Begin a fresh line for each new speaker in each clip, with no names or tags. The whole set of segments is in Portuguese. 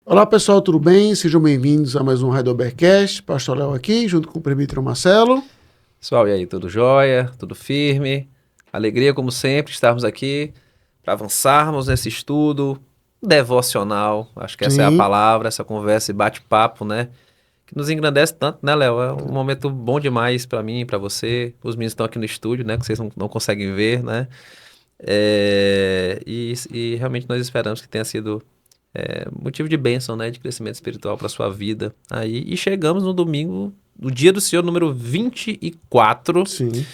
Olá pessoal, tudo bem? Sejam bem-vindos a mais um Heidelbergcast. Pastor Léo aqui, junto com o presbítero Marcelo.
Pessoal, e aí, tudo jóia? Tudo firme? Alegria, como sempre, estarmos aqui para avançarmos nesse estudo devocional. Acho que essa é a
Sim.
palavra, essa conversa e bate-papo, né? Que nos engrandece tanto, né, Léo? É um momento bom demais para mim, para você. Os meninos estão aqui no estúdio, né? Que vocês não conseguem ver, né? E realmente nós esperamos que tenha sido motivo de bênção, né? De crescimento espiritual para sua vida. Aí, e chegamos no domingo, no Dia do Senhor, número 24,
Sim.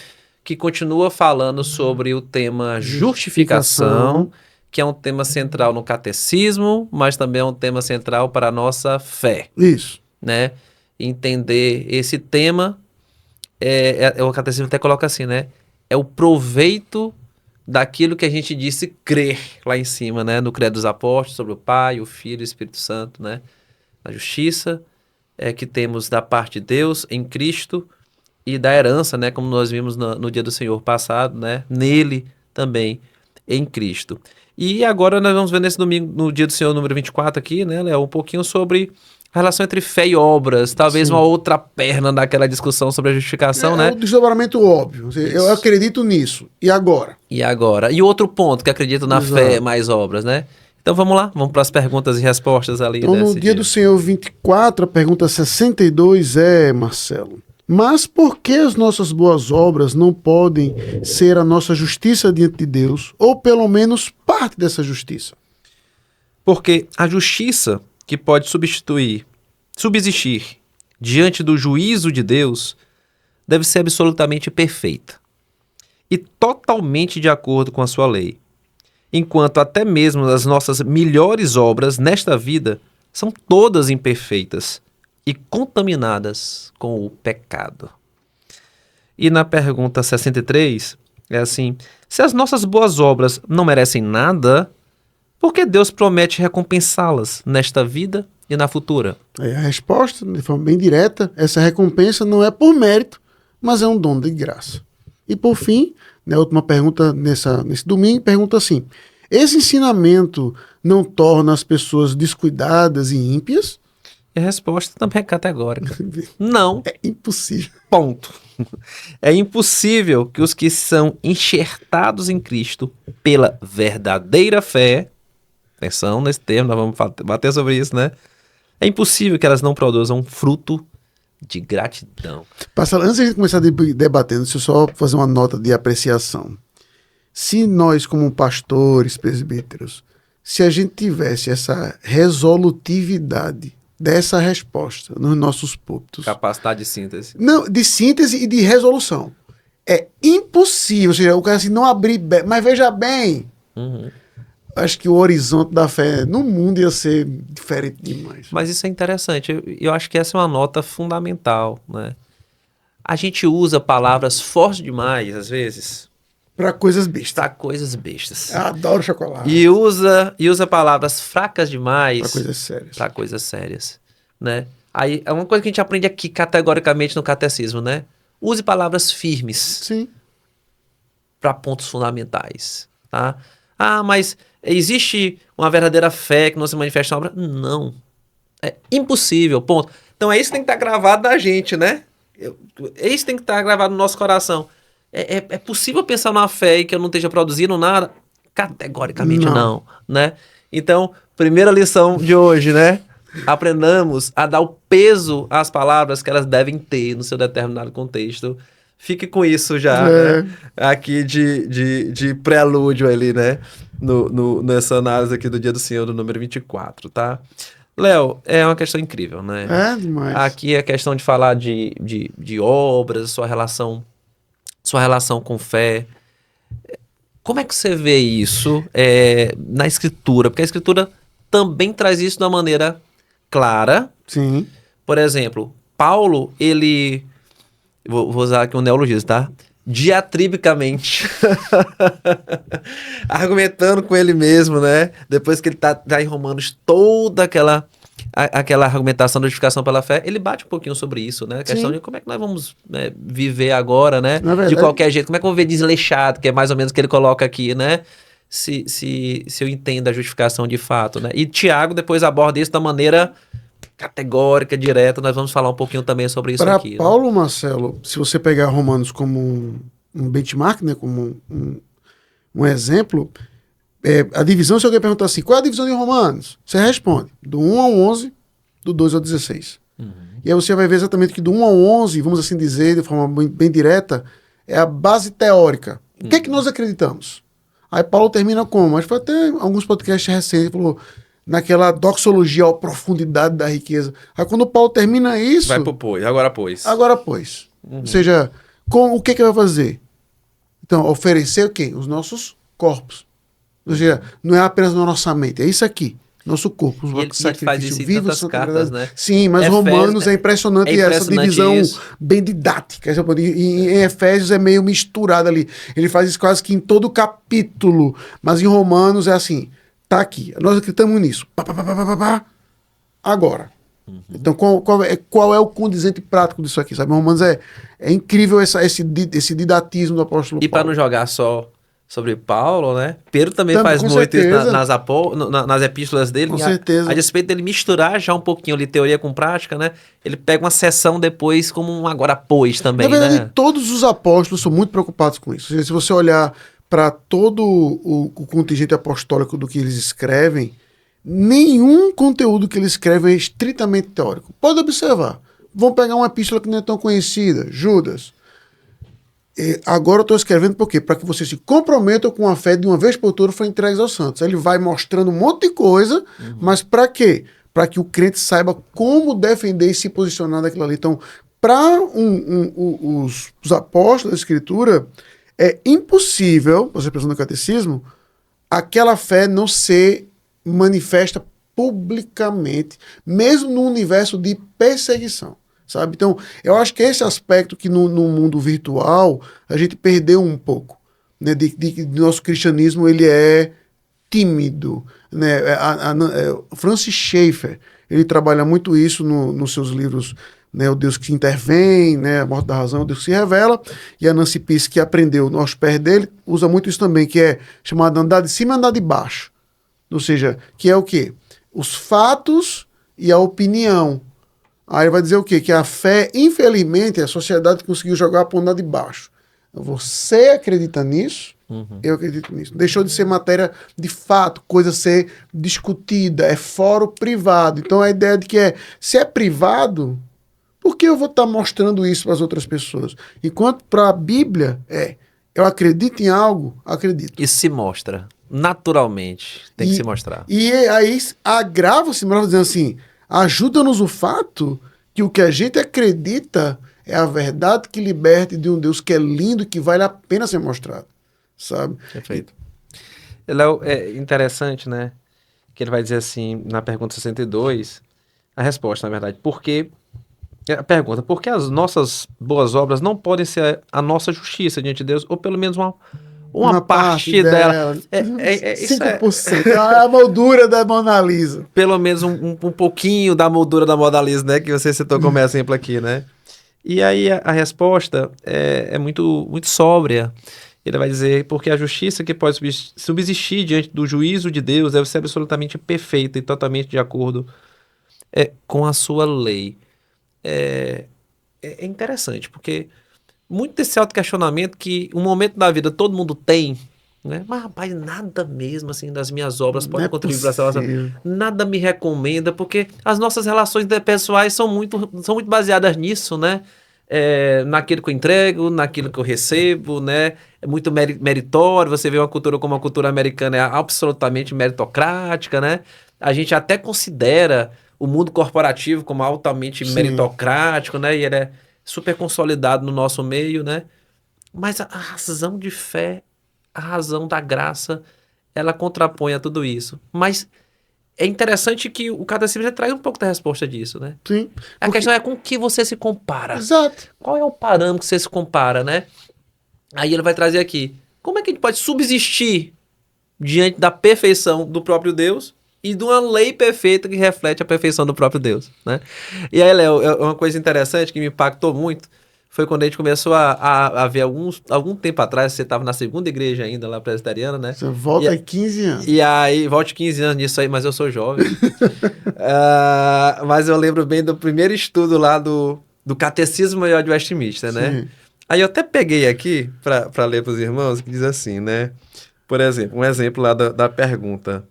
que continua falando sobre o tema justificação, que é um tema central no catecismo, mas também é um tema central para a nossa fé,
Isso.
né? Entender esse tema, o catecismo até coloca assim, né? É o proveito daquilo que a gente disse crer lá em cima, né? No Credo dos Apóstolos, sobre o Pai, o Filho e o Espírito Santo, né? A justiça que temos da parte de Deus em Cristo e da herança, né? Como nós vimos no Dia do Senhor passado, né? Nele também, em Cristo. E agora nós vamos ver nesse domingo, no Dia do Senhor número 24 aqui, né, Léo? Um pouquinho sobre a relação entre fé e obras. Talvez
Sim.
uma outra perna daquela discussão sobre a justificação, né?
É o desdobramento óbvio. Eu acredito nisso. E agora?
E agora? E outro ponto que acredito na
Exato.
fé mais obras, né? Então vamos lá, vamos para as perguntas e respostas ali
Então, no
desse
Dia do Senhor 24, a pergunta 62 é, Marcelo, mas por que as nossas boas obras não podem ser a nossa justiça diante de Deus, ou pelo menos parte dessa justiça?
Porque a justiça que pode subsistir diante do juízo de Deus deve ser absolutamente perfeita e totalmente de acordo com a sua lei. Enquanto até mesmo as nossas melhores obras nesta vida são todas imperfeitas e contaminadas com o pecado. E na pergunta 63, é assim: se as nossas boas obras não merecem nada, por que Deus promete recompensá-las nesta vida e na futura?
Aí a resposta, de forma bem direta, essa recompensa não é por mérito, mas é um dom de graça. E por fim, a última pergunta nesse domingo, pergunta assim: esse ensinamento não torna as pessoas descuidadas e ímpias?
E a resposta também é categórica. Não.
É impossível.
Ponto. É impossível que os que são enxertados em Cristo pela verdadeira fé, atenção nesse termo, nós vamos bater sobre isso, né? É impossível que elas não produzam fruto de gratidão.
Passar, antes de a gente começar debatendo, deixa eu só fazer uma nota de apreciação. Se nós, como pastores, presbíteros, se a gente tivesse essa resolutividade dessa resposta nos nossos púlpitos.
Capacidade de síntese.
Não, de síntese e de resolução. É impossível, ou seja, o cara assim, não abrir... Mas veja bem, acho que o horizonte da fé no mundo ia ser diferente demais.
Mas isso é interessante. Eu acho que essa é uma nota fundamental, né? A gente usa palavras fortes demais, às vezes,
Para coisas bestas.
para coisas bestas.
Eu adoro chocolate.
E usa palavras fracas demais
Para coisas sérias.
para coisas sérias, né? Aí é uma coisa que a gente aprende aqui categoricamente no catecismo, né? Use palavras firmes
Sim.
para pontos fundamentais, tá? Ah, mas existe uma verdadeira fé que não se manifesta na obra? Não. É impossível, ponto. Então é isso que tem que estar gravado na gente, né? É isso que tem que estar gravado no nosso coração. É possível pensar numa fé e que eu não esteja produzindo nada? Categoricamente não, né? Então, primeira lição de hoje, né? Aprendamos a dar o peso às palavras que elas devem ter no seu determinado contexto. Fique com isso já, né? Aqui de prelúdio ali, né? Nessa análise aqui do Dia do Senhor, do número 24, tá? Léo, é uma questão incrível, né?
É demais.
Aqui é a questão de falar de obras, sua relação com fé. Como é que você vê isso na Escritura? Porque a Escritura também traz isso de uma maneira clara.
Sim.
Por exemplo, Paulo, ele... Vou usar aqui um neologismo, tá? Diatribicamente. Argumentando com ele mesmo, né? Depois que ele tá em Romanos, toda aquela argumentação da justificação pela fé, ele bate um pouquinho sobre isso, né? A questão de como é que nós vamos viver agora, né?
Na verdade,
de qualquer jeito. Como é que eu vou ver desleixado, que é mais ou menos o que ele coloca aqui, né? se eu entendo a justificação de fato, né? E Tiago depois aborda isso da maneira categórica, direta. Nós vamos falar um pouquinho também sobre isso
Para
aqui.
Paulo, né? Marcelo, se você pegar Romanos como um benchmark, né, como um exemplo, a divisão, se alguém perguntar assim, qual é a divisão de Romanos? Você responde, do 1 ao 11, do 2 ao 16. E aí você vai ver exatamente que do 1 ao 11, vamos assim dizer, de forma bem direta, é a base teórica. O que é que nós acreditamos? Aí Paulo termina como? Acho que foi até alguns podcasts recentes, falou naquela doxologia, a profundidade da riqueza. Aí quando Paulo termina isso...
Vai pro pois, agora pois.
Agora pois. Ou seja, o que que vai fazer? Então, oferecer o quê? Os nossos corpos. Ou seja, não é apenas na nossa mente, é isso aqui. Nosso corpo,
E ele faz isso em tantas cartas, né?
Sim, mas
Efésios,
Romanos é impressionante, essa divisão
isso.
bem didática. Em Efésios é meio misturado ali. Ele faz isso quase que em todo capítulo. Mas em Romanos é assim, tá aqui. Nós acreditamos nisso. Pá, pá, pá, pá, pá, pá. Agora. Então, qual é o condizente prático disso aqui? Sabe? Romanos é incrível esse didatismo do apóstolo Paulo.
E para não jogar só sobre Paulo, né? Pedro também faz muito
certeza.
isso nas epístolas dele.
Com certeza.
A respeito dele misturar já um pouquinho ali teoria com prática, né? Ele pega uma sessão depois como um agora pois também,
na verdade,
né?
todos os apóstolos são muito preocupados com isso. Se você olhar para todo o contingente apostólico do que eles escrevem, nenhum conteúdo que eles escrevem é estritamente teórico. Pode observar. Vão pegar uma epístola que não é tão conhecida, Judas. Agora eu estou escrevendo por quê? Para que vocês se comprometam com a fé de uma vez por todas foi entregues aos santos. Ele vai mostrando um monte de coisa, mas para quê? Para que o crente saiba como defender e se posicionar daquilo ali. Então, para os apóstolos da Escritura, é impossível, você pensando no catecismo, aquela fé não ser manifesta publicamente, mesmo no universo de perseguição. Sabe? Então, eu acho que esse aspecto que no mundo virtual a gente perdeu um pouco, né? De nosso cristianismo ele é tímido, né? Francis Schaeffer, ele trabalha muito isso nos seus livros, né? O Deus que intervém, né? A morte da razão, o Deus que se revela, e a Nancy Peace, que aprendeu aos pés dele, usa muito isso também, que é chamado andar de cima e andar de baixo. Ou seja, que é o quê? Os fatos e a opinião. Aí vai dizer o quê? Que a fé, infelizmente, a sociedade conseguiu jogar para o andar de baixo. Você acredita nisso? Eu acredito nisso. Deixou de ser matéria de fato, coisa a ser discutida, é fórum privado. Então a ideia de que se é privado, por que eu vou estar mostrando isso para as outras pessoas? Enquanto para a Bíblia eu acredito em algo, acredito.
Isso se mostra naturalmente, tem que se mostrar.
E aí agrava-se, dizendo assim, ajuda-nos o fato que o que a gente acredita é a verdade que liberta de um Deus que é lindo e que vale a pena ser mostrado, sabe?
Perfeito. Léo, é interessante, né, que ele vai dizer assim, na pergunta 62, a resposta, na verdade, a pergunta, por que as nossas boas obras não podem ser a nossa justiça diante de Deus, ou pelo menos uma parte dela.
5%. É a moldura da Mona Lisa.
Pelo menos um pouquinho da moldura da Mona Lisa, né? Que você citou como exemplo aqui, né? E aí a resposta é muito, muito sóbria. Ele vai dizer, porque a justiça que pode subsistir diante do juízo de Deus deve ser absolutamente perfeita e totalmente de acordo com a sua lei. É interessante, porque muito desse autoquestionamento que um momento da vida todo mundo tem, né? Mas, rapaz, nada mesmo, assim, das minhas obras pode contribuir para essa relação. Nada me recomenda, porque as nossas relações pessoais são muito baseadas nisso, né? Naquilo que eu entrego, naquilo que eu recebo, né? É muito meritório. Você vê uma cultura como a cultura americana é absolutamente meritocrática, né? A gente até considera o mundo corporativo como altamente meritocrático, né? E ele é super consolidado no nosso meio, né? Mas a razão de fé, a razão da graça, ela contrapõe a tudo isso. Mas é interessante que o catecismo já traz um pouco da resposta disso, né?
Sim.
A questão é com que você se compara.
Exato.
Qual é o parâmetro que você se compara, né? Aí ele vai trazer aqui, como é que a gente pode subsistir diante da perfeição do próprio Deus e de uma lei perfeita que reflete a perfeição do próprio Deus, né? E aí, Léo, uma coisa interessante que me impactou muito foi quando a gente começou a ver algum tempo atrás, você estava na segunda igreja ainda, lá presbiteriana, né?
Você volta a 15 anos.
E aí, volte 15 anos nisso aí, mas eu sou jovem. Mas eu lembro bem do primeiro estudo lá do Catecismo Maior de Westminster, né?
Sim.
Aí eu até peguei aqui para ler para os irmãos, que diz assim, né? Por exemplo, um exemplo lá da pergunta.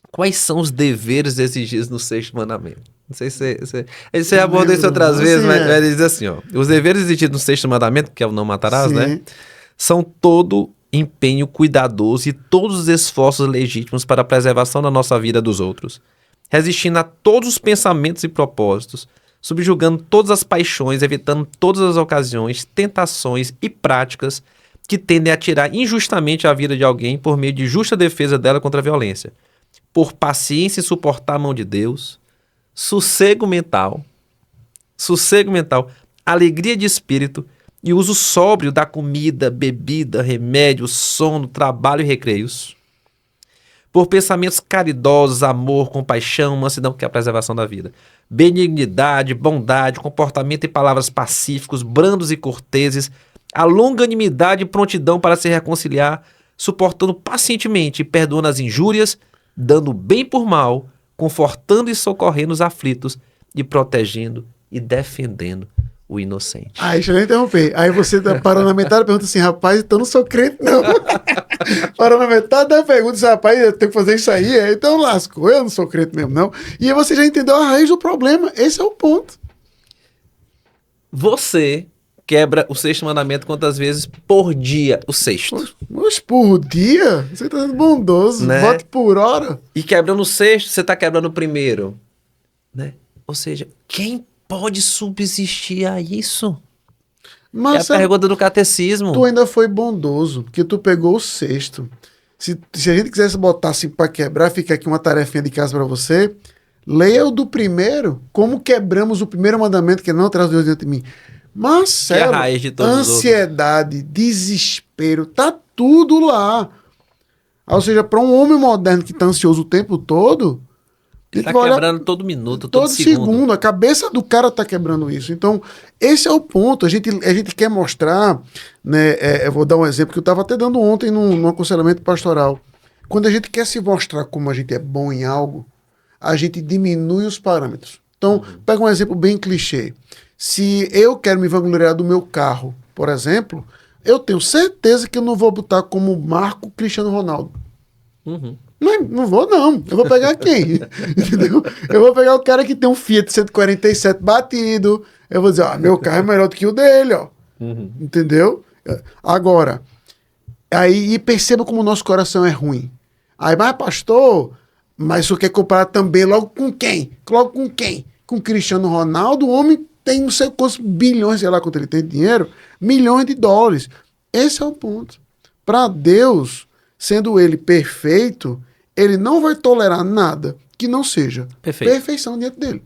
Quais são os deveres exigidos no sexto mandamento? Não sei se você abordou isso outras vezes, mas ele diz assim, ó. Os deveres exigidos no sexto mandamento, que é o não matarás,
Sim.
né? São todo empenho cuidadoso e todos os esforços legítimos para a preservação da nossa vida dos outros, resistindo a todos os pensamentos e propósitos, subjugando todas as paixões, evitando todas as ocasiões, tentações e práticas que tendem a tirar injustamente a vida de alguém por meio de justa defesa dela contra a violência, por paciência e suportar a mão de Deus, sossego mental, alegria de espírito e uso sóbrio da comida, bebida, remédio, sono, trabalho e recreios, por pensamentos caridosos, amor, compaixão, mansidão, que é a preservação da vida, benignidade, bondade, comportamento e palavras pacíficos, brandos e corteses, a longanimidade e prontidão para se reconciliar, suportando pacientemente e perdoando as injúrias, dando bem por mal, confortando e socorrendo os aflitos e protegendo e defendendo o inocente.
Aí, deixa eu interromper. Aí você parou na metade da pergunta assim, rapaz, então não sou crente, não. Parou na metade da pergunta assim, rapaz, eu tenho que fazer isso aí, então lascou, eu não sou crente mesmo, não. E aí você já entendeu a raiz do problema, esse é o ponto.
Você quebra o sexto mandamento quantas vezes por dia? O sexto.
Mas por dia? Você tá sendo bondoso,
né?
bota por hora.
E quebrando o sexto, você tá quebrando o primeiro, né? Ou seja, quem pode subsistir a isso?
Mas
é a pergunta do catecismo.
Tu ainda foi bondoso, porque tu pegou o sexto. Se a gente quisesse botar assim pra quebrar, fica aqui uma tarefinha de casa pra você. Leia o do primeiro, como quebramos o primeiro mandamento, que é não traz Deus diante de mim. Marcelo,
Que é a raiz de todos
ansiedade, desespero, tá tudo lá. Ou seja, para um homem moderno que tá ansioso o tempo todo,
ele tá quebrando todo minuto, todo segundo.
A cabeça do cara tá quebrando isso. Então, esse é o ponto. A gente quer mostrar, né? Eu vou dar um exemplo que eu estava até dando ontem num aconselhamento pastoral. Quando a gente quer se mostrar como a gente é bom em algo, a gente diminui os parâmetros. Então, pega um exemplo bem clichê. Se eu quero me vangloriar do meu carro, por exemplo, eu tenho certeza que eu não vou botar como marco Cristiano Ronaldo.
Uhum.
Não vou, não. Eu vou pegar quem? Entendeu? Eu vou pegar o cara que tem um Fiat 147 batido. Eu vou dizer, meu carro é melhor do que o dele, ó.
Uhum.
Entendeu? Agora, aí perceba como o nosso coração é ruim. Aí, mas pastor, mas você quer comparar também logo com quem? Logo com quem? Com Cristiano Ronaldo, o homem tem não sei quantos bilhões, sei lá quanto ele tem de dinheiro, milhões de dólares. Esse é o ponto. Para Deus, sendo ele perfeito, ele não vai tolerar nada que não seja perfeição diante dele.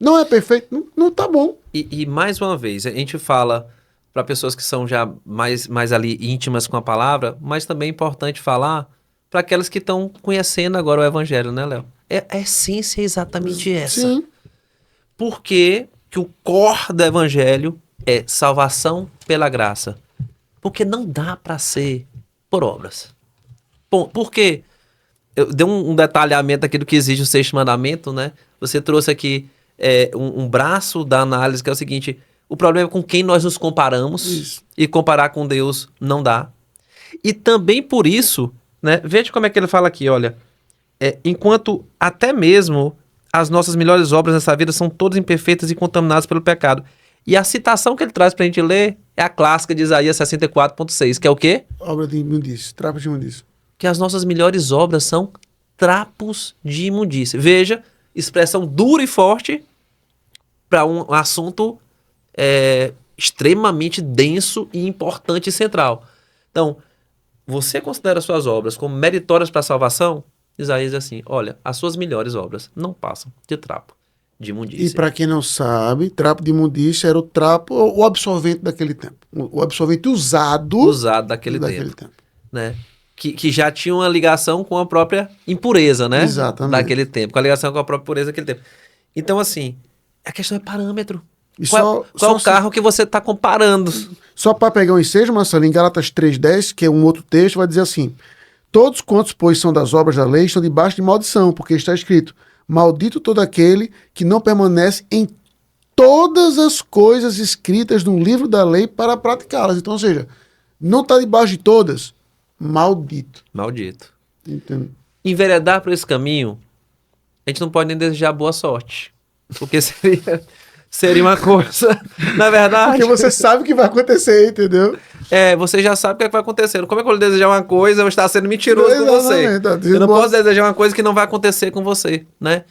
Não é perfeito, não tá bom.
E mais uma vez, a gente fala para pessoas que são já mais ali íntimas com a palavra, mas também é importante falar para aquelas que estão conhecendo agora o evangelho, né, Léo? A essência é exatamente essa.
Sim.
Por que o core do evangelho é salvação pela graça? Porque não dá para ser por obras. Por quê? Eu dei um detalhamento aqui do que exige o sexto mandamento, né? Você trouxe aqui um braço da análise, que é o seguinte: o problema é com quem nós nos comparamos. Isso. E comparar com Deus não dá. E também por isso, né? Veja como é que ele fala aqui, olha. Enquanto até mesmo as nossas melhores obras nessa vida são todas imperfeitas e contaminadas pelo pecado. E a citação que ele traz pra gente ler é a clássica de Isaías 64.6, que é o quê?
Obra de imundície, trapo de imundície.
Que as nossas melhores obras são trapos de imundície. Veja, expressão dura e forte para um assunto extremamente denso e importante e central. Então, você considera suas obras como meritórias para a salvação? Isaías diz assim, olha, as suas melhores obras não passam de trapo de imundície.
E para quem não sabe, trapo de imundície era o absorvente daquele tempo. O absorvente usado
daquele tempo. Né? Que já tinha uma ligação com a própria impureza, né?
Exatamente.
Daquele tempo, com a ligação com a própria pureza daquele tempo. Então, assim, a questão é parâmetro.
E
Qual é o carro que você está comparando?
Só para pegar um ensejo, Marcelo, em Gálatas 3:10, que é um outro texto, vai dizer assim: todos quantos, pois, são das obras da lei, estão debaixo de maldição, porque está escrito: maldito todo aquele que não permanece em todas as coisas escritas no livro da lei para praticá-las. Então, ou seja, não está debaixo de todas, maldito.
Maldito.
Entendo.
Enveredar por esse caminho, a gente não pode nem desejar boa sorte. Porque seria uma coisa, na verdade...
Porque você sabe o que vai acontecer, entendeu?
Você já sabe o que, é que vai acontecer. Como é que eu vou desejar uma coisa, eu vou estar sendo mentiroso com você?
Tá,
eu não posso desejar uma coisa que não vai acontecer com você, né?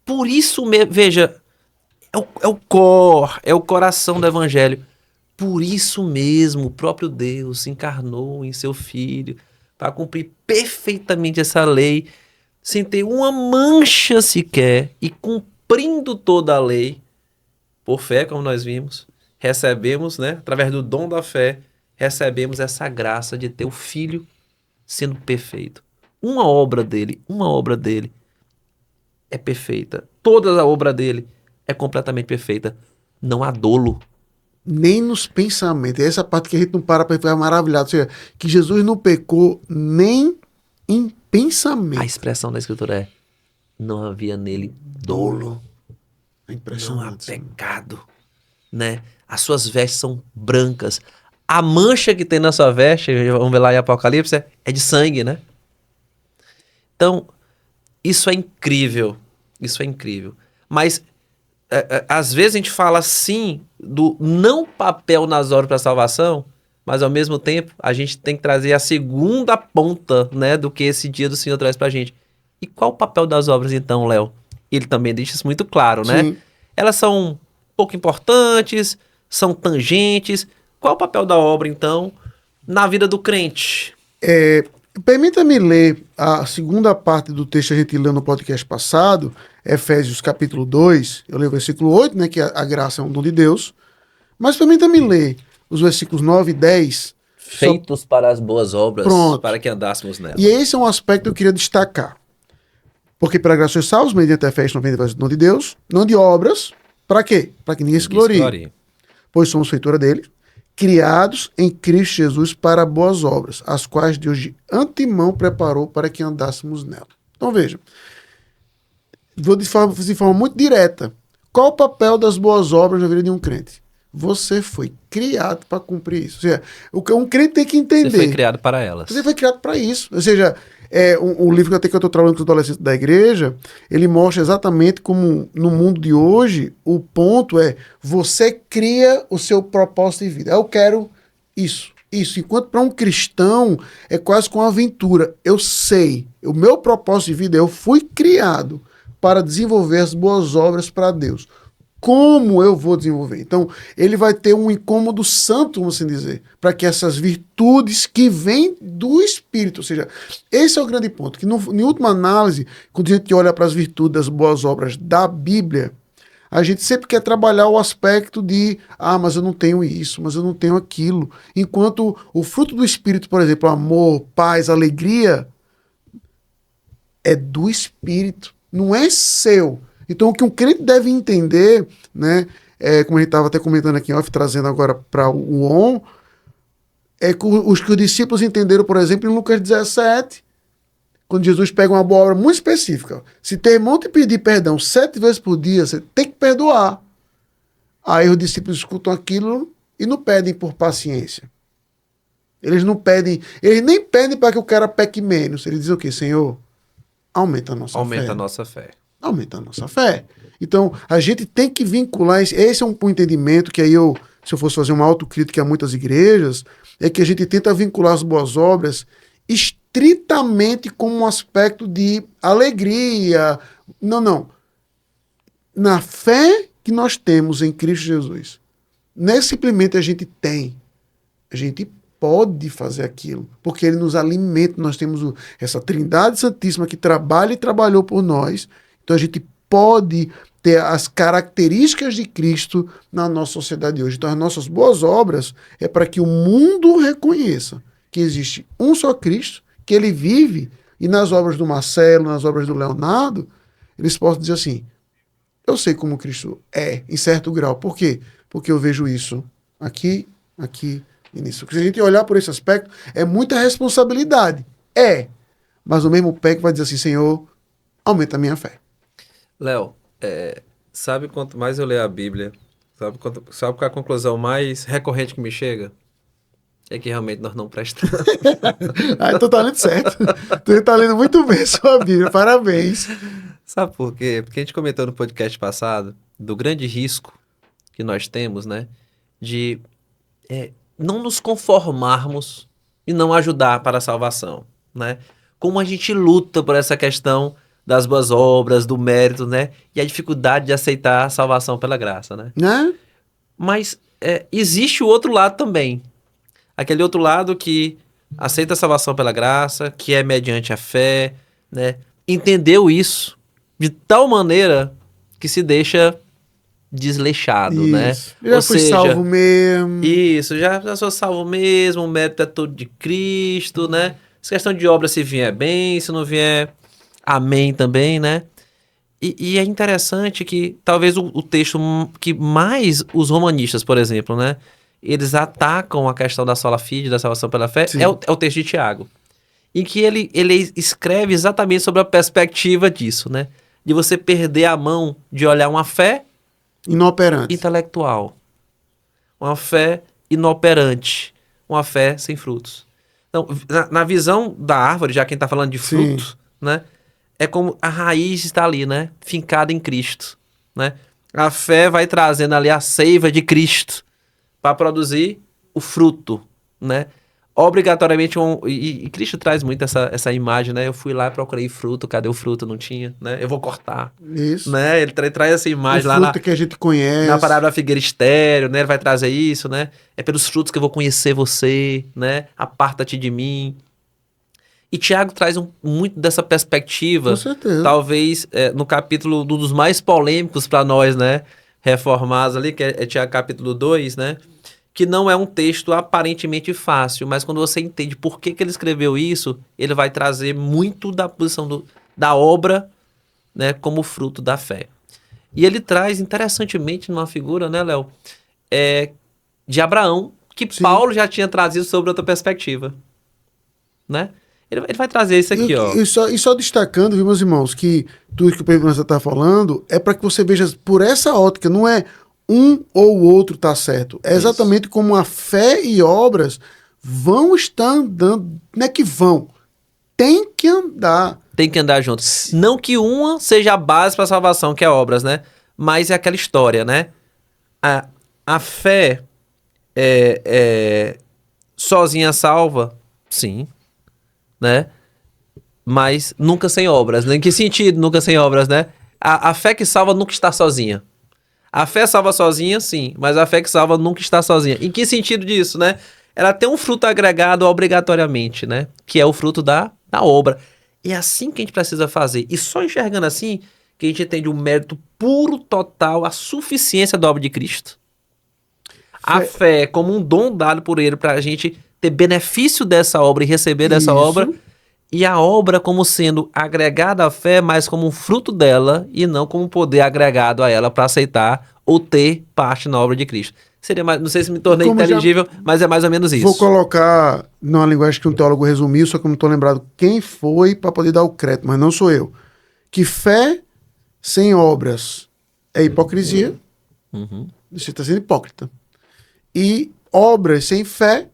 Por isso mesmo, veja, é o core, é o coração do evangelho. Por isso mesmo, o próprio Deus se encarnou em seu Filho para cumprir perfeitamente essa lei, sem ter uma mancha sequer, e cumprindo toda a lei, por fé, como nós vimos, recebemos, né, através do dom da fé, recebemos essa graça de ter o Filho sendo perfeito. Uma obra dele é perfeita. Toda a obra dele é completamente perfeita. Não há dolo.
Nem nos pensamentos. É essa parte que a gente não para ficar maravilhado. Ou seja, que Jesus não pecou nem em pensamento.
A expressão da Escritura é: não havia nele dolo.
É impressionante.
Não há pecado, né? As suas vestes são brancas. A mancha que tem na sua veste, vamos ver lá em Apocalipse, é de sangue, né? Então, isso é incrível. Isso é incrível. Mas, às vezes a gente fala assim do não papel nas obras para a salvação, mas ao mesmo tempo a gente tem que trazer a segunda ponta, né, do que esse dia do Senhor traz pra gente. E qual o papel das obras então, Léo? Ele também deixa isso muito claro, né?
Sim.
Elas são pouco importantes, são tangentes. Qual o papel da obra então na vida do crente?
Permita-me ler a segunda parte do texto que a gente leu no podcast passado, Efésios capítulo 2, eu leio o versículo 8, né, que a graça é um dom de Deus, mas permita-me ler os versículos 9 e 10.
Feitos para as boas obras,
Pronto.
para que andássemos nelas.
E esse é um aspecto que eu queria destacar. Porque pela graça sois salvos, mediante a fé, não vem do dom de Deus, não de obras, para quê? Para que ninguém se glorie. Pois somos feitura dele, criados em Cristo Jesus para boas obras, as quais Deus de antemão preparou para que andássemos nela. Então veja, vou de forma muito direta. Qual o papel das boas obras na vida de um crente? Você foi criado para cumprir isso. Ou seja, o que um crente tem que entender.
Você foi criado para elas.
Você foi criado para isso. Ou seja, um livro que eu estou trabalhando com os adolescentes da igreja, ele mostra exatamente como no mundo de hoje, o ponto é, você cria o seu propósito de vida. Eu quero isso. Enquanto para um cristão é quase com uma aventura. Eu sei, o meu propósito de vida, eu fui criado para desenvolver as boas obras para Deus. Como eu vou desenvolver? Então, ele vai ter um incômodo santo, vamos assim dizer, para que essas virtudes que vêm do Espírito, ou seja, esse é o grande ponto, que em última análise, quando a gente olha para as virtudes das boas obras da Bíblia, a gente sempre quer trabalhar o aspecto de, mas eu não tenho isso, mas eu não tenho aquilo. Enquanto o fruto do Espírito, por exemplo, amor, paz, alegria, é do Espírito, não é seu. Então, o que um crente deve entender, né, como a gente estava até comentando aqui em off, trazendo agora para o ON, é que os discípulos entenderam, por exemplo, em Lucas 17, quando Jesus pega uma boa obra muito específica. Se teu irmão te pedir perdão 7 vezes por dia, você tem que perdoar. Aí os discípulos escutam aquilo e não pedem por paciência. Eles não pedem, eles nem pedem para que o cara peque menos. Eles dizem o quê? Senhor, aumenta a nossa fé.
Aumenta a nossa fé.
Aumenta a nossa fé. Então, a gente tem que vincular, esse é um entendimento que aí se eu fosse fazer uma autocrítica a muitas igrejas, é que a gente tenta vincular as boas obras estritamente como um aspecto de alegria. Não. Na fé que nós temos em Cristo Jesus, não é simplesmente a gente pode fazer aquilo, porque ele nos alimenta, nós temos essa Trindade Santíssima que trabalha e trabalhou por nós. Então a gente pode ter as características de Cristo na nossa sociedade hoje. Então as nossas boas obras é para que o mundo reconheça que existe um só Cristo, que ele vive, e nas obras do Marcelo, nas obras do Leonardo, eles possam dizer assim, eu sei como Cristo é, em certo grau. Por quê? Porque eu vejo isso aqui, aqui e nisso. Se a gente olhar por esse aspecto, é muita responsabilidade. É. Mas o mesmo pé que vai dizer assim, Senhor, aumenta a minha fé.
Léo, sabe quanto mais eu leio a Bíblia, sabe qual é a conclusão mais recorrente que me chega? É que realmente nós não prestamos.
Ah, então tá lendo certo. Tu tá lendo muito bem a sua Bíblia. Parabéns.
Sabe por quê? Porque a gente comentou no podcast passado do grande risco que nós temos, né? De não nos conformarmos e não ajudar para a salvação, né? Como a gente luta por essa questão das boas obras, do mérito, né? E a dificuldade de aceitar a salvação pela graça, né?
Né?
Mas existe o outro lado também. Aquele outro lado que aceita a salvação pela graça, que é mediante a fé, né? Entendeu isso de tal maneira que se deixa desleixado, né?
Isso. Eu já fui salvo mesmo.
Isso, já sou salvo mesmo, o mérito é todo de Cristo, né? Essa questão de obra, se vier bem, se não vier, amém também, né? E é interessante que talvez o texto que mais os romanistas, por exemplo, né? Eles atacam a questão da sola fide, da salvação pela fé, é o texto de Tiago. Em que ele escreve exatamente sobre a perspectiva disso, né? De você perder a mão de olhar uma fé
inoperante,
intelectual, uma fé inoperante, uma fé sem frutos. Então, na visão da árvore, já quem está falando de frutos, né? É como a raiz está ali, né? Fincada em Cristo, né? A fé vai trazendo ali a seiva de Cristo para produzir o fruto, né? Obrigatoriamente, e Cristo traz muito essa imagem, né? Eu fui lá e procurei fruto, cadê o fruto? Não tinha, né? Eu vou cortar.
Isso.
Né? Ele traz essa imagem
lá fruto que a gente conhece.
Na parábola da figueira estéril, né? Ele vai trazer isso, né? É pelos frutos que eu vou conhecer você, né? Aparta-te de mim. E Tiago traz muito dessa perspectiva.
Com certeza.
Talvez no capítulo um dos mais polêmicos para nós, né? Reformados ali, que é Tiago capítulo 2, né? Que não é um texto aparentemente fácil, mas quando você entende por que ele escreveu isso, ele vai trazer muito da posição da obra, né, como fruto da fé. E ele traz, interessantemente, numa figura, né, Léo, de Abraão, que Sim. Paulo já tinha trazido sobre outra perspectiva. Né? Ele vai trazer isso aqui, ó.
E só destacando, viu, meus irmãos, que tudo que o Pedro está falando é para que você veja por essa ótica, não é um ou outro tá certo. É exatamente como a fé e obras vão estar andando. Não é que vão. Tem que andar.
Tem que andar junto. Não que uma seja a base para a salvação, que é obras, né? Mas é aquela história, né? A fé sozinha salva? Sim. Né? Mas nunca sem obras. Em que sentido nunca sem obras, né? A fé que salva nunca está sozinha. A fé salva sozinha, sim, mas a fé que salva nunca está sozinha. Em que sentido disso, né? Ela tem um fruto agregado obrigatoriamente, né? Que é o fruto da obra. E é assim que a gente precisa fazer. E só enxergando assim que a gente entende o mérito puro, total, a suficiência da obra de Cristo. A fé como um dom dado por ele para a gente ter benefício dessa obra e receber dessa obra. E a obra como sendo agregada à fé, mas como um fruto dela e não como um poder agregado a ela para aceitar ou ter parte na obra de Cristo. Seria mais, não sei se me tornei inteligível, mas é mais ou menos isso.
Vou colocar numa linguagem que um teólogo resumiu, só que eu não estou lembrado quem foi para poder dar o crédito, mas não sou eu. Que fé sem obras é hipocrisia. Você está sendo hipócrita. E obras sem fé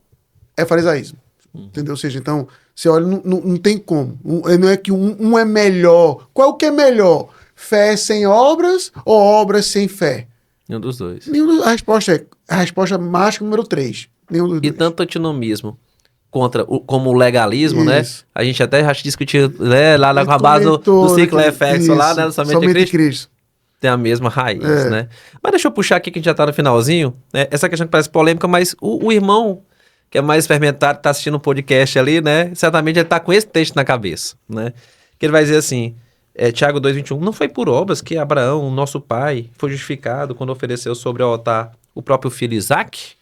é farisaísmo. Entendeu? Ou seja, então, você olha, não tem como. Não é que um é melhor. Qual que é melhor? Fé sem obras ou obras sem fé?
Nenhum dos dois.
A resposta mágica número 3. Nenhum dos dois.
E tanto antinomimismo como o legalismo, né? A gente até já discutiu, né, lá na base do ciclo FX, lá, né? Somente Cristo. Tem a mesma raiz, né? Mas deixa eu puxar aqui que a gente já tá no finalzinho, né? Essa questão que parece polêmica, mas o irmão que é mais experimentado, tá assistindo um podcast ali, né? Certamente ele tá com esse texto na cabeça, né? Que ele vai dizer assim, Tiago 2,21, não foi por obras que Abraão, nosso pai, foi justificado quando ofereceu sobre o altar o próprio filho Isaque?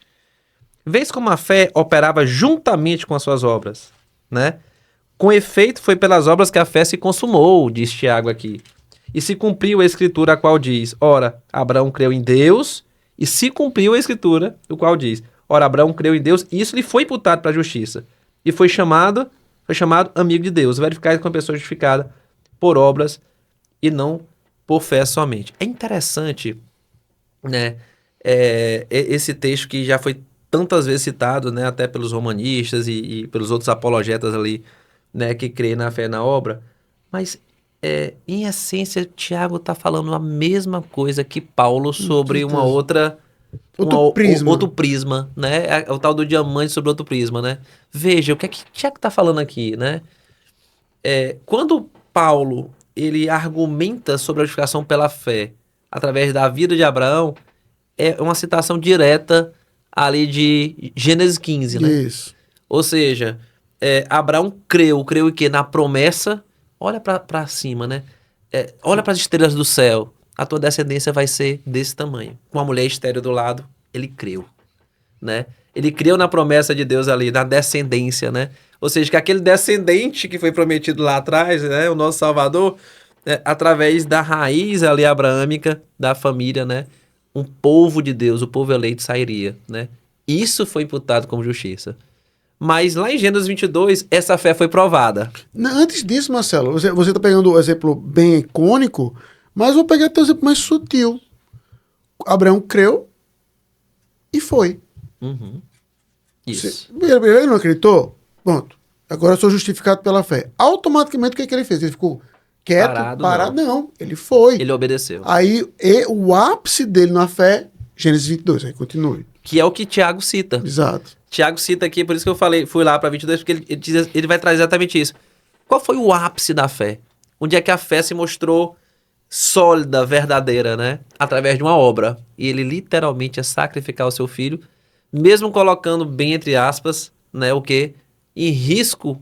Vês como a fé operava juntamente com as suas obras, né? Com efeito, foi pelas obras que a fé se consumou, diz Tiago aqui. E se cumpriu a escritura a qual diz, ora, Abraão creu em Deus, e se cumpriu a escritura o qual diz, ora, Abraão creu em Deus, e isso lhe foi imputado para a justiça. E foi chamado amigo de Deus, verificado com a pessoa justificada por obras e não por fé somente. É interessante, né, esse texto que já foi tantas vezes citado, né, até pelos romanistas e pelos outros apologetas ali, né, que creem na fé e na obra, mas em essência Tiago está falando a mesma coisa que Paulo sobre uma outra outro prisma, né, o tal do diamante sobre outro prisma, né. Veja, o que é que Tiago está falando aqui, né? Quando Paulo ele argumenta sobre a justificação pela fé através da vida de Abraão, é uma citação direta ali de Gênesis 15, né?
Isso.
Ou seja, Abraão creu em quê? Na promessa. Olha para cima, né? Olha para as estrelas do céu. A tua descendência vai ser desse tamanho. Com a mulher estéril do lado, ele creu, né? Ele creu na promessa de Deus ali, na descendência, né? Ou seja, que aquele descendente que foi prometido lá atrás, né? O nosso Salvador, através da raiz ali abraâmica, da família, né? Um povo de Deus, o povo eleito sairia, né? Isso foi imputado como justiça. Mas lá em Gênesis 22, essa fé foi provada.
Antes disso, Marcelo, você está pegando o exemplo bem icônico, mas vou pegar até o exemplo mais sutil. Abraão creu e foi.
Uhum. Isso.
Ele não acreditou? Pronto. Agora eu sou justificado pela fé. Automaticamente, o que ele fez? Ele ficou quieto? Parado? Não. Ele foi.
Ele obedeceu.
Aí, o ápice dele na fé, Gênesis 22, aí continue.
Que é o que Tiago cita.
Exato.
Tiago cita aqui, por isso que eu fui lá para 22, porque ele vai trazer exatamente isso. Qual foi o ápice da fé? Onde é que a fé se mostrou sólida, verdadeira, né? Através de uma obra. E ele literalmente é sacrificar o seu filho, mesmo colocando bem entre aspas, né, o quê? Em risco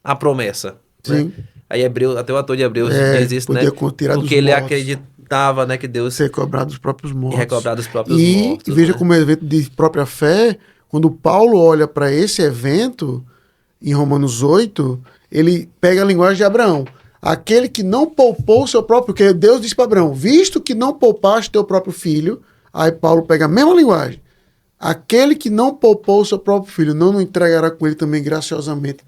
a promessa.
Sim.
Né? Aí até o ator de Hebreus diz isso, né? Porque ele acreditava, né, que Deus...
Ser cobrado dos próprios mortos.
E recobrar dos próprios mortos.
E veja,
né?
como é evento de própria fé, quando Paulo olha para esse evento, em Romanos 8, ele pega a linguagem de Abraão. Aquele que não poupou o seu próprio... Porque Deus disse para Abraão, visto que não poupaste teu próprio filho, aí Paulo pega a mesma linguagem. Aquele que não poupou o seu próprio filho, não entregará com ele também graciosamente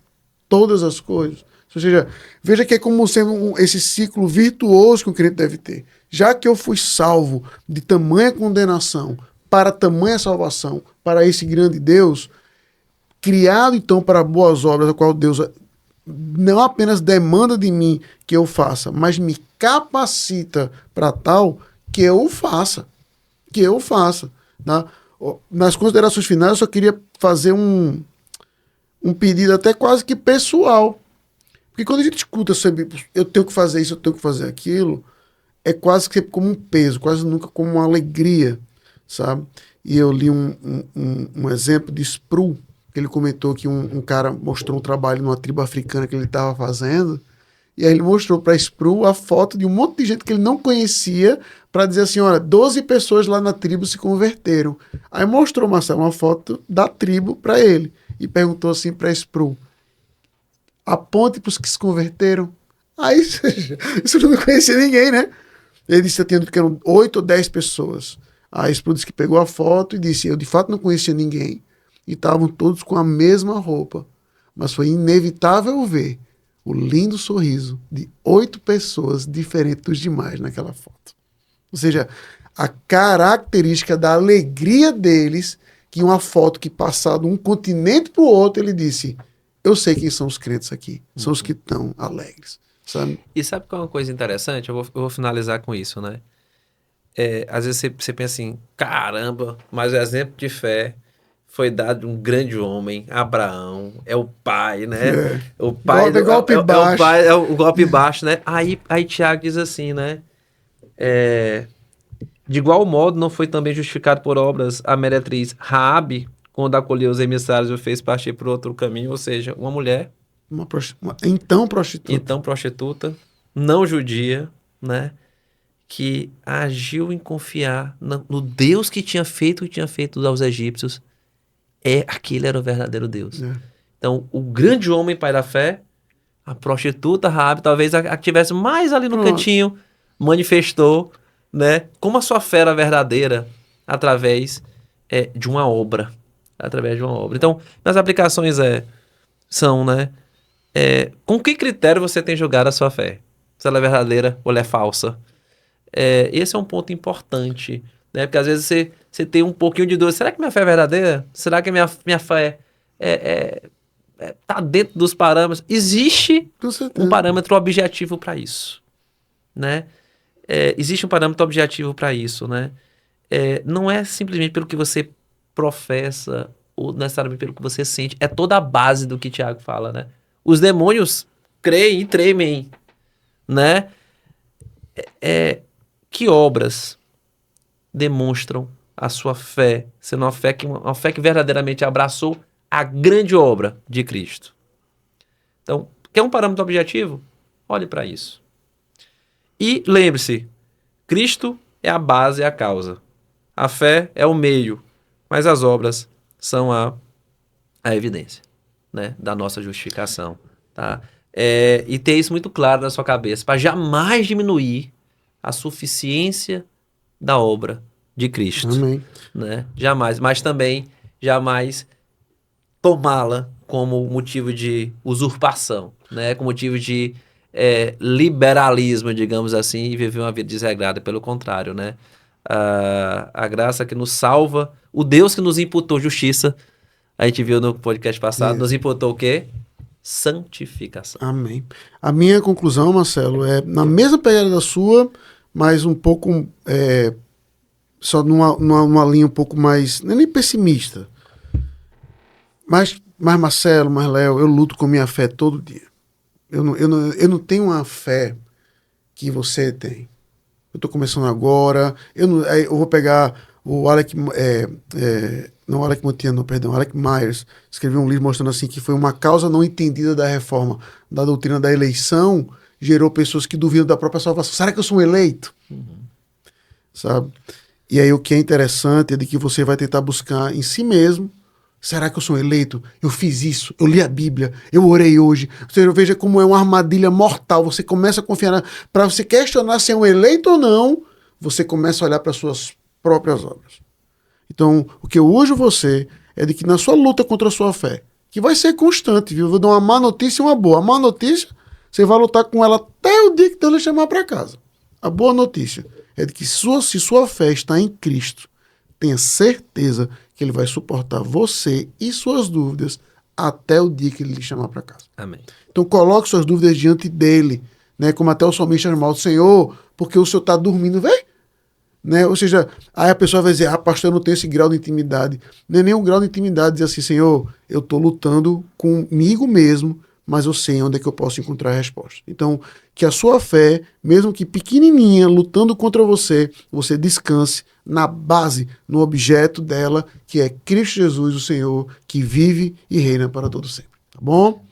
todas as coisas. Ou seja, veja que é como sendo esse ciclo virtuoso que o crente deve ter. Já que eu fui salvo de tamanha condenação para tamanha salvação, para esse grande Deus, criado então para boas obras, a qual Deus não apenas demanda de mim que eu faça, mas me capacita para tal, que eu faça. Que eu faça. Tá? Nas considerações finais, eu só queria fazer um pedido até quase que pessoal. Porque quando a gente escuta sobre eu tenho que fazer isso, eu tenho que fazer aquilo, é quase que como um peso, quase nunca como uma alegria, sabe? E eu li um exemplo de Sproul, que ele comentou que um cara mostrou um trabalho numa tribo africana que ele estava fazendo, e aí ele mostrou para Sproul a foto de um monte de gente que ele não conhecia, para dizer assim, olha, 12 pessoas lá na tribo se converteram. Aí mostrou, Marcelo, uma foto da tribo para ele, e perguntou assim para Sproul, aponte para os que se converteram. Aí, isso não conhecia ninguém, né? Ele disse que eram 8 ou 10 pessoas. Aí Sproul disse que pegou a foto e disse, eu de fato não conhecia ninguém. E estavam todos com a mesma roupa. Mas foi inevitável ver o lindo sorriso de 8 pessoas diferentes dos demais naquela foto. Ou seja, a característica da alegria deles, que uma foto que passado um continente para o outro, ele disse, eu sei quem são os crentes aqui, são os que estão alegres. Sabe?
E sabe qual é uma coisa interessante? Eu vou finalizar com isso, né? Às vezes você pensa assim, caramba, mas o exemplo de fé foi dado de um grande homem, Abraão, é o pai, né? O pai
golpe baixo.
É o golpe baixo, né? Aí Tiago diz assim, né? De igual modo, não foi também justificado por obras a meretriz Raabe, quando acolheu os emissários e o fez partir por outro caminho, ou seja, uma mulher...
Então prostituta.
Então prostituta, não judia, né? Que agiu em confiar no Deus que tinha feito aos egípcios. Aquele era o verdadeiro Deus. Então, o grande homem pai da fé, a prostituta Raabe, talvez a que tivesse mais ali no cantinho, manifestou, né, como a sua fé era verdadeira através de uma obra. Através de uma obra. Então, as aplicações são, né, com que critério você tem julgado a sua fé? Se ela é verdadeira ou ela é falsa? Esse é um ponto importante, né? Porque às vezes você tem um pouquinho de dúvida. Será que minha fé é verdadeira? Será que minha fé tá dentro dos parâmetros? Existe um parâmetro objetivo para isso, né? Existe um parâmetro objetivo para isso, né? Não é simplesmente pelo que você professa ou necessariamente pelo que você sente. É toda a base do que Tiago fala, né? Os demônios creem e tremem, né? Que obras demonstram a sua fé, sendo uma fé que verdadeiramente abraçou a grande obra de Cristo. Então, quer um parâmetro objetivo? Olhe para isso. E lembre-se, Cristo é a base e a causa. A fé é o meio, mas as obras são a evidência, né, da nossa justificação. Tá? E ter isso muito claro na sua cabeça, para jamais diminuir a suficiência da obra de Cristo.
Amém.
Né? Jamais, mas também jamais tomá-la como motivo de usurpação, né? Como motivo de liberalismo, digamos assim, e viver uma vida desregrada. Pelo contrário, né? A graça que nos salva, o Deus que nos imputou justiça, a gente viu no podcast passado, nos imputou o quê? Santificação.
Amém. A minha conclusão, Marcelo, é na mesma pegada da sua, mas um pouco só numa linha um pouco mais, não é nem pessimista, mas Marcelo, mas Léo, eu luto com minha fé todo dia. Eu não tenho uma fé que você tem. Eu estou começando agora, eu vou pegar o Alec Myers, escreveu um livro mostrando assim que foi uma causa não entendida da reforma, da doutrina da eleição, gerou pessoas que duvidam da própria salvação. Será que eu sou um eleito? Sabe? E aí o que é interessante é de que você vai tentar buscar em si mesmo. Será que eu sou eleito? Eu fiz isso, eu li a Bíblia, eu orei hoje. Você veja como é uma armadilha mortal. Você começa a confiar, para você questionar se é um eleito ou não, você começa a olhar para suas próprias obras. Então, o que eu urjo você é de que na sua luta contra a sua fé, que vai ser constante, viu? Eu vou dar uma má notícia e uma boa. A má notícia, você vai lutar com ela até o dia que Deus lhe chamar para casa. A boa notícia é de que se sua fé está em Cristo, tenha certeza que Ele vai suportar você e suas dúvidas até o dia que Ele lhe chamar para casa.
Amém.
Então coloque suas dúvidas diante dEle, né? Como até o salmista chamou o Senhor, porque o Senhor está dormindo, velho. Né? Ou seja, aí a pessoa vai dizer, pastor, eu não tenho esse grau de intimidade. Não é nem um grau de intimidade dizer assim, Senhor, eu estou lutando comigo mesmo, mas eu sei onde é que eu posso encontrar a resposta. Então, que a sua fé, mesmo que pequenininha, lutando contra você descanse na base, no objeto dela, que é Cristo Jesus, o Senhor, que vive e reina para todo sempre. Tá bom?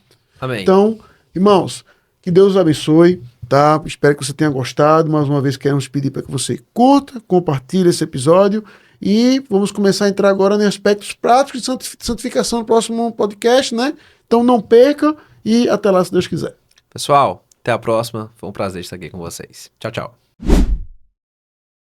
Amém.
Então, irmãos, que Deus os abençoe, tá? Espero que você tenha gostado. Mais uma vez, queremos pedir para que você curta, compartilhe esse episódio e vamos começar a entrar agora em aspectos práticos de santificação no próximo podcast, né? Então, não perca e até lá, se Deus quiser.
Pessoal, até a próxima. Foi um prazer estar aqui com vocês. Tchau, tchau.